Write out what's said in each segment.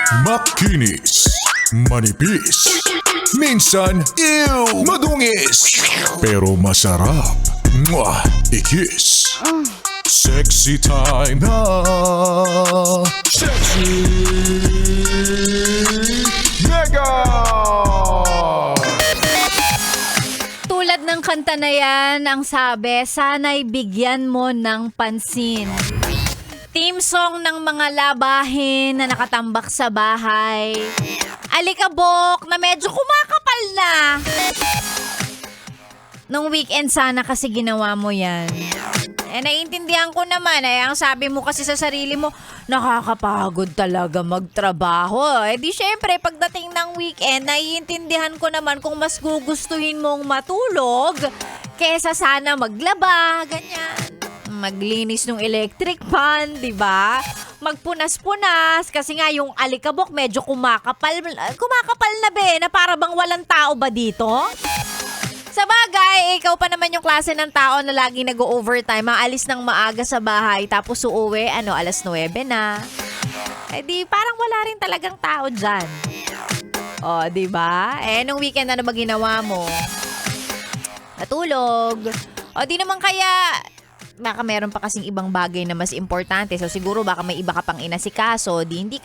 Makinis, manipis, minsan, madungis, pero masarap. Mwah! Ikis. Sexy time na. Sexy Mega! Tulad ng kanta na yan, ang sabi, sana'y bigyan mo ng pansin. Team song ng mga labahin na nakatambak sa bahay. Alikabok na medyo kumakapal na. Nung weekend sana kasi ginawa mo yan. Naiintindihan ko naman. Ang sabi mo kasi sa sarili mo, nakakapagod talaga magtrabaho. Di syempre, pagdating ng weekend, naiintindihan ko naman kung mas gugustuhin mong matulog kesa sana maglaba, ganyan. Maglinis ng electric fan, di ba? Magpunas-punas kasi nga yung alikabok medyo kumakapal na na para bang walang tao ba dito? Sa bagay, ikaw pa naman yung klase ng tao na lagi nag-overtime, maalis ng maaga sa bahay tapos uuwi, alas 9 na. Di parang wala rin talagang tao dyan. O, di ba? Nung weekend na naman ginawa mo? Natulog. O, di naman kaya baka meron pa kasing ibang bagay na mas importante. So siguro baka may iba ka pang inasikaso, hindi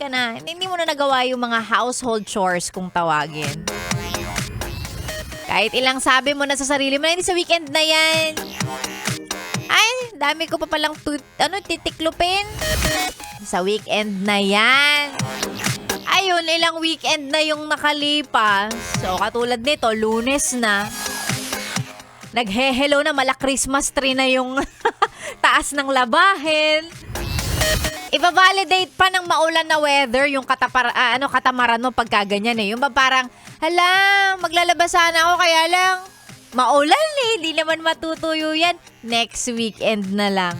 mo na nagawa yung mga household chores kung tawagin. Kahit ilang sabi mo na sa sarili mo, hindi sa weekend na yan. Ay, dami ko pa palang titiklupin. Sa weekend na yan. Ayun, ilang weekend na yung nakalipas. So katulad nito, Lunes na. Naghe-hello na, mala Christmas tree na yung taas ng labahin. Iba-validate pa ng maulan na weather yung katamaran mo pagka ganyan eh. Yung parang, hala, maglalabas sana ako kaya lang maulan eh, di naman matutuyo yan. Next weekend na lang.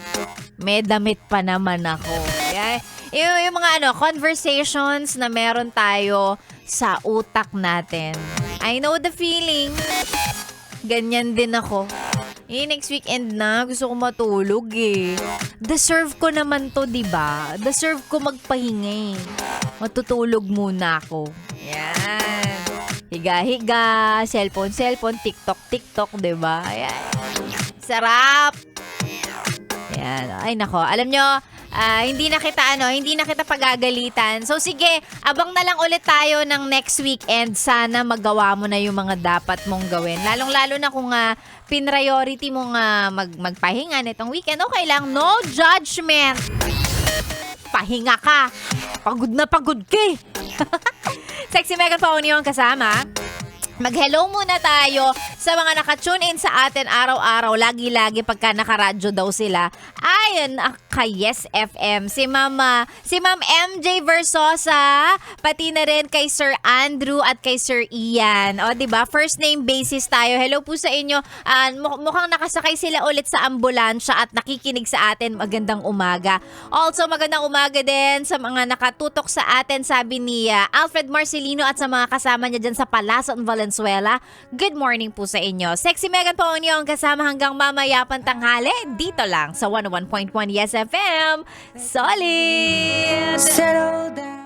May damit pa naman ako. Yung mga conversations na meron tayo sa utak natin. I know the feeling. Ganyan din ako. Next weekend na, gusto ko matulog eh. Deserve ko naman to, diba? Deserve ko magpahinga eh. Matutulog muna ako. Yan. Higa-higa, cellphone, TikTok, diba? Ayan. Sarap. Yan. Ay nako, alam nyo, hindi na kita pagagalitan. So sige, abang na lang ulit tayo ng next weekend. Sana magawa mo na yung mga dapat mong gawin. Lalong-lalo na kung priority mong magpahinga nitong weekend. Okay lang, no judgment. Pahinga ka. Pagod na pagod ka eh. Sexy Mega Phone yung kasama. Mag-hello muna tayo sa mga naka-tune in sa atin araw-araw, lagi-lagi pagka nakaradyo daw sila. Ayon kay Yes FM, si Ma'am MJ Versosa, pati na rin kay Sir Andrew at kay Sir Ian. O, diba? First name basis tayo. Hello po sa inyo. Mukhang nakasakay sila ulit sa ambulansya at nakikinig sa atin. Magandang umaga. Also, magandang umaga din sa mga nakatutok sa atin, sabi ni Alfred Marcelino at sa mga kasama niya dyan sa Palasan Valenzuela. Good morning po sa inyo. Sexy Megan po ang kasama hanggang mamaya tanghali dito lang sa 101.1 Yes FM. Solid! Settle down.